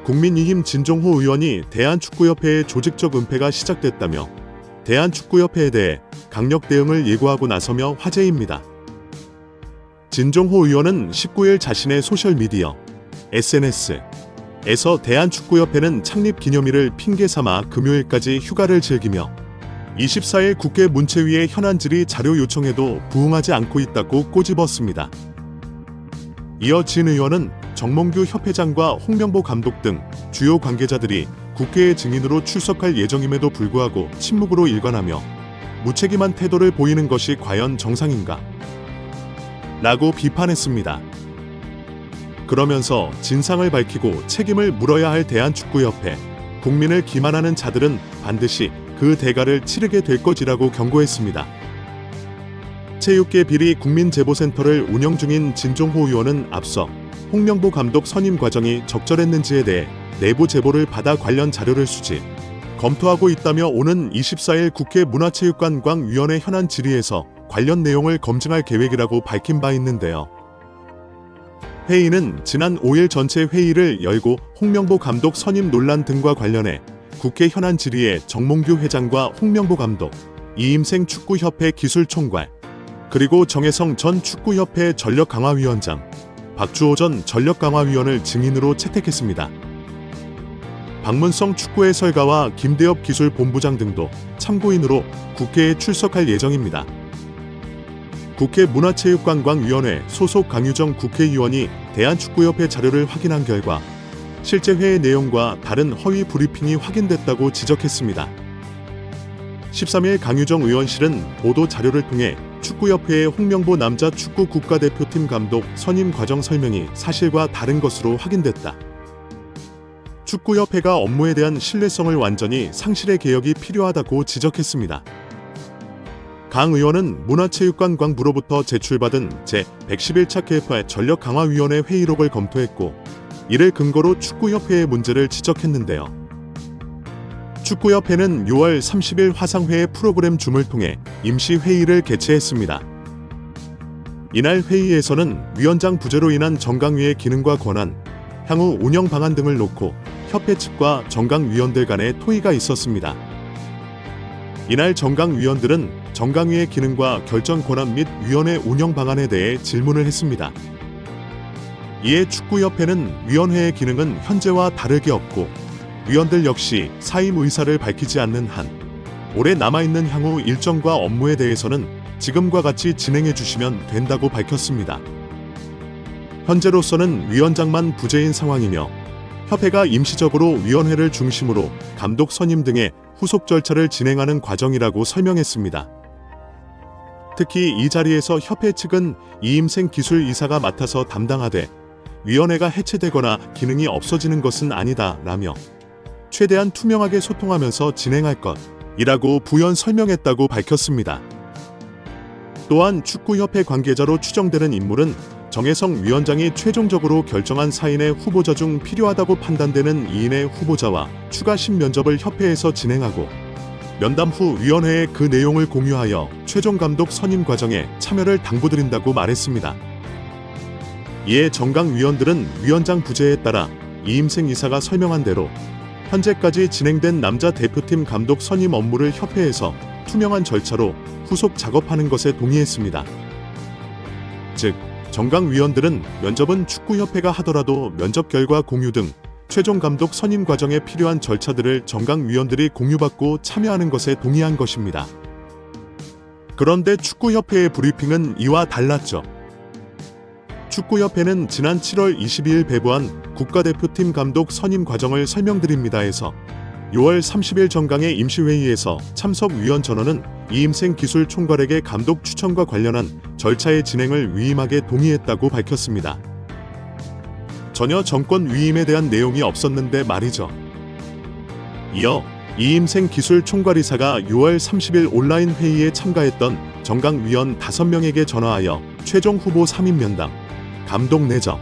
국민의힘 진종호 의원이 대한축구협회의 조직적 은폐가 시작됐다며 대한축구협회에 대해 강력 대응을 예고하고 나서며 화제입니다. 진종호 의원은 19일 자신의 소셜미디어 SNS에서 대한축구협회는 창립 기념일을 핑계 삼아 금요일까지 휴가를 즐기며 24일 국회 문체위의 현안 질의 자료 요청에도 부응하지 않고 있다고 꼬집었습니다. 이어 진 의원은 정몽규 협회장과 홍명보 감독 등 주요 관계자들이 국회의 증인으로 출석할 예정임에도 불구하고 침묵으로 일관하며 무책임한 태도를 보이는 것이 과연 정상인가? 라고 비판했습니다. 그러면서 진상을 밝히고 책임을 물어야 할 대한축구협회, 국민을 기만하는 자들은 반드시 그 대가를 치르게 될 것이라고 경고했습니다. 체육계 비리 국민제보센터를 운영 중인 진종호 의원은 앞서 홍명보 감독 선임 과정이 적절했는지에 대해 내부 제보를 받아 관련 자료를 수집, 검토하고 있다며 오는 24일 국회 문화체육관광위원회 현안 질의에서 관련 내용을 검증할 계획이라고 밝힌 바 있는데요. 회의는 지난 5일 전체 회의를 열고 홍명보 감독 선임 논란 등과 관련해 국회 현안 질의에 정몽규 회장과 홍명보 감독, 이임생 축구협회 기술총괄, 그리고 정혜성 전 축구협회 전력강화위원장, 박주호 전 전력강화위원을 증인으로 채택했습니다. 박문성 축구 해설가와 김대엽 기술본부장 등도 참고인으로 국회에 출석할 예정입니다. 국회 문화체육관광위원회 소속 강유정 국회의원이 대한축구협회 자료를 확인한 결과 실제 회의 내용과 다른 허위 브리핑이 확인됐다고 지적했습니다. 13일 강유정 의원실은 보도 자료를 통해 축구협회의 홍명보 남자 축구 국가대표팀 감독 선임 과정 설명이 사실과 다른 것으로 확인됐다. 축구협회가 업무에 대한 신뢰성을 완전히 상실의 개혁이 필요하다고 지적했습니다. 강 의원은 문화체육관광부로부터 제출받은 제111차 KFR 전력강화위원회 회의록을 검토했고 이를 근거로 축구협회의 문제를 지적했는데요. 축구협회는 6월 30일 화상회의 프로그램 줌을 통해 임시회의를 개최했습니다. 이날 회의에서는 위원장 부재로 인한 정강위의 기능과 권한, 향후 운영 방안 등을 놓고 협회 측과 정강위원들 간의 토의가 있었습니다. 이날 정강위원들은 정강위의 기능과 결정 권한 및 위원회 운영 방안에 대해 질문을 했습니다. 이에 축구협회는 위원회의 기능은 현재와 다르게 없고 위원들 역시 사임 의사를 밝히지 않는 한 올해 남아있는 향후 일정과 업무에 대해서는 지금과 같이 진행해 주시면 된다고 밝혔습니다. 현재로서는 위원장만 부재인 상황이며 협회가 임시적으로 위원회를 중심으로 감독 선임 등의 후속 절차를 진행하는 과정이라고 설명했습니다. 특히 이 자리에서 협회 측은 이임생 기술이사가 맡아서 담당하되 위원회가 해체되거나 기능이 없어지는 것은 아니다 라며 최대한 투명하게 소통하면서 진행할 것이라고 부연 설명했다고 밝혔습니다. 또한 축구협회 관계자로 추정되는 인물은 정혜성 위원장이 최종적으로 결정한 4인의 후보자 중 필요하다고 판단되는 2인의 후보자와 추가 신면접을 협회에서 진행하고 면담 후 위원회에 그 내용을 공유하여 최종 감독 선임 과정에 참여를 당부드린다고 말했습니다. 이에 정강위원들은 위원장 부재에 따라 이임생 이사가 설명한 대로 현재까지 진행된 남자 대표팀 감독 선임 업무를 협회에서 투명한 절차로 후속 작업하는 것에 동의했습니다. 즉, 정강위원들은 면접은 축구협회가 하더라도 면접 결과 공유 등 최종 감독 선임 과정에 필요한 절차들을 정강위원들이 공유받고 참여하는 것에 동의한 것입니다. 그런데 축구협회의 브리핑은 이와 달랐죠. 축구협회는 지난 7월 22일 배부한 국가대표팀 감독 선임 과정을 설명드립니다에서 6월 30일 정강의 임시회의에서 참석 위원 전원은 이임생 기술총괄에게 감독 추천과 관련한 절차의 진행을 위임하게 동의했다고 밝혔습니다. 전혀 정권 위임에 대한 내용이 없었는데 말이죠. 이어 이임생 기술총괄이사가 6월 30일 온라인 회의에 참가했던 정강위원 5명에게 전화하여 최종 후보 3인 면담, 감독 내정,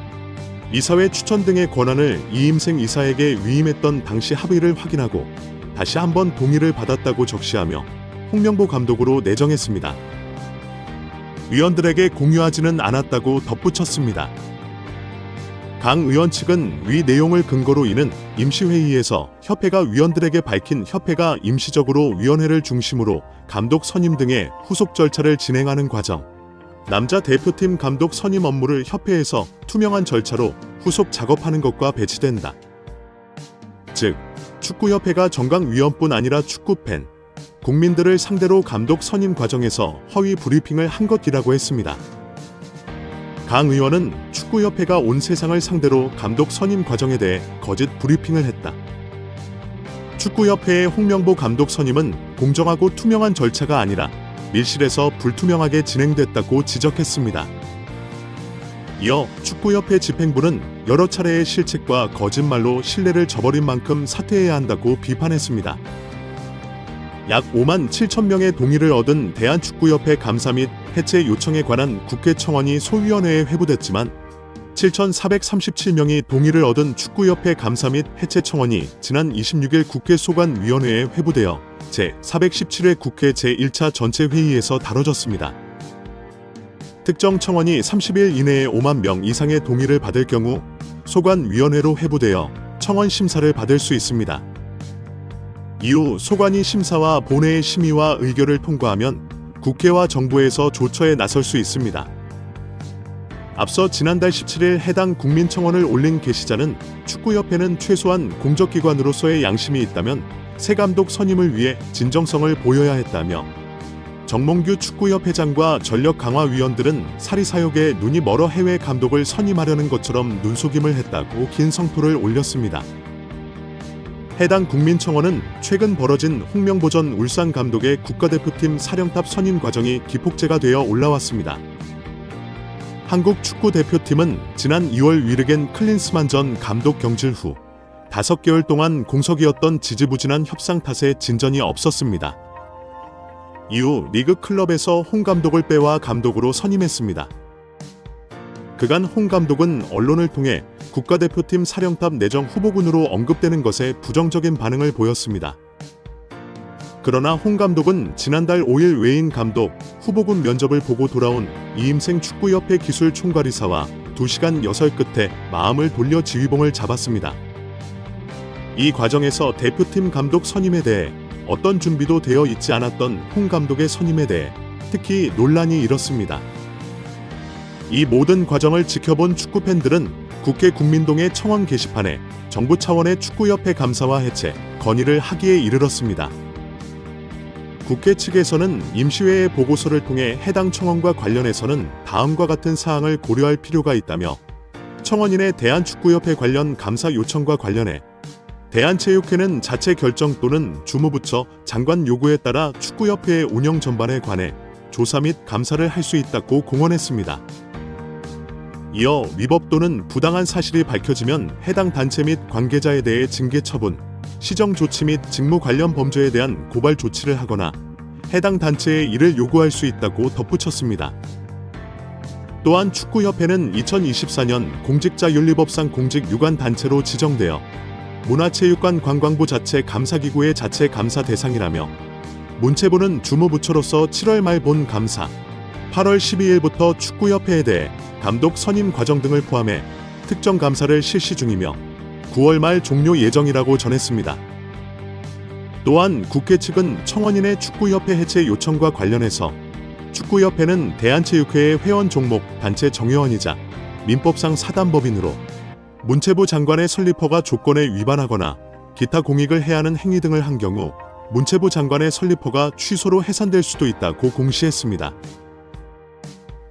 이사회 추천 등의 권한을 이임생 이사에게 위임했던 당시 합의를 확인하고 다시 한번 동의를 받았다고 적시하며 홍명보 감독으로 내정했습니다. 위원들에게 공유하지는 않았다고 덧붙였습니다. 강 의원 측은 위 내용을 근거로 이는 임시회의에서 협회가 위원들에게 밝힌 협회가 임시적으로 위원회를 중심으로 감독 선임 등의 후속 절차를 진행하는 과정, 남자 대표팀 감독 선임 업무를 협회에서 투명한 절차로 후속 작업하는 것과 배치된다. 즉, 축구협회가 정강위원뿐 아니라 축구팬, 국민들을 상대로 감독 선임 과정에서 허위 브리핑을 한 것이라고 했습니다. 강 의원은 축구협회가 온 세상을 상대로 감독 선임 과정에 대해 거짓 브리핑을 했다. 축구협회의 홍명보 감독 선임은 공정하고 투명한 절차가 아니라 밀실에서 불투명하게 진행됐다고 지적했습니다. 이어 축구협회 집행부는 여러 차례의 실책과 거짓말로 신뢰를 저버린 만큼 사퇴해야 한다고 비판했습니다. 약 5만 7천 명의 동의를 얻은 대한축구협회 감사 및 해체 요청에 관한 국회 청원이 소위원회에 회부됐지만 7,437명이 동의를 얻은 축구협회 감사 및 해체 청원이 지난 26일 국회 소관위원회에 회부되어 제417회 국회 제1차 전체 회의에서 다뤄졌습니다. 특정 청원이 30일 이내에 5만 명 이상의 동의를 받을 경우 소관위원회로 회부되어 청원 심사를 받을 수 있습니다. 이후 소관위 심사와 본회의 심의와 의결을 통과하면 국회와 정부에서 조처에 나설 수 있습니다. 앞서 지난달 17일 해당 국민청원을 올린 게시자는 축구협회는 최소한 공적기관으로서의 양심이 있다면 새 감독 선임을 위해 진정성을 보여야 했다며 정몽규 축구협회장과 전력강화위원들은 사리사욕에 눈이 멀어 해외 감독을 선임하려는 것처럼 눈속임을 했다고 긴 성토를 올렸습니다. 해당 국민청원은 최근 벌어진 홍명보 전 울산 감독의 국가대표팀 사령탑 선임 과정이 기폭제가 되어 올라왔습니다. 한국 축구대표팀은 지난 2월 위르겐 클린스만 전 감독 경질 후 5개월 동안 공석이었던 지지부진한 협상 탓에 진전이 없었습니다. 이후 리그 클럽에서 홍 감독을 빼와 감독으로 선임했습니다. 그간 홍 감독은 언론을 통해 국가대표팀 사령탑 내정 후보군으로 언급되는 것에 부정적인 반응을 보였습니다. 그러나 홍 감독은 지난달 5일 외인 감독 후보군 면접을 보고 돌아온 이임생 축구협회 기술 총괄이사와 2시간 여설 끝에 마음을 돌려 지휘봉을 잡았습니다. 이 과정에서 대표팀 감독 선임에 대해 어떤 준비도 되어 있지 않았던 홍 감독의 선임에 대해 특히 논란이 일었습니다. 이 모든 과정을 지켜본 축구팬들은 국회 국민동의 청원 게시판에 정부 차원의 축구협회 감사와 해체, 건의를 하기에 이르렀습니다. 국회 측에서는 임시회의 보고서를 통해 해당 청원과 관련해서는 다음과 같은 사항을 고려할 필요가 있다며 청원인의 대한축구협회 관련 감사 요청과 관련해 대한체육회는 자체 결정 또는 주무부처 장관 요구에 따라 축구협회의 운영 전반에 관해 조사 및 감사를 할 수 있다고 공언했습니다. 이어 위법 또는 부당한 사실이 밝혀지면 해당 단체 및 관계자에 대해 징계 처분, 시정 조치 및 직무 관련 범죄에 대한 고발 조치를 하거나 해당 단체에 이를 요구할 수 있다고 덧붙였습니다. 또한 축구협회는 2024년 공직자윤리법상 공직유관단체로 지정되어 문화체육관 관광부 자체 감사기구의 자체 감사 대상이라며 문체부는 주무부처로서 7월 말 본 감사, 8월 12일부터 축구협회에 대해 감독 선임 과정 등을 포함해 특정 감사를 실시 중이며 9월 말 종료 예정이라고 전했습니다. 또한 국회 측은 청원인의 축구협회 해체 요청과 관련해서 축구협회는 대한체육회의 회원 종목 단체 정회원이자 민법상 사단법인으로 문체부 장관의 설립허가 조건에 위반하거나 기타 공익을 해하는 행위 등을 한 경우 문체부 장관의 설립허가 취소로 해산될 수도 있다고 공시했습니다.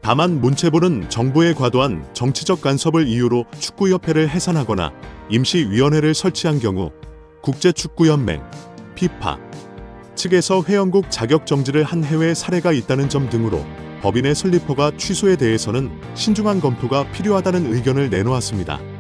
다만 문체부는 정부의 과도한 정치적 간섭을 이유로 축구협회를 해산하거나 임시위원회를 설치한 경우 국제축구연맹, 피파 측에서 회원국 자격 정지를 한 해외 사례가 있다는 점 등으로 법인의 설립허가 취소에 대해서는 신중한 검토가 필요하다는 의견을 내놓았습니다.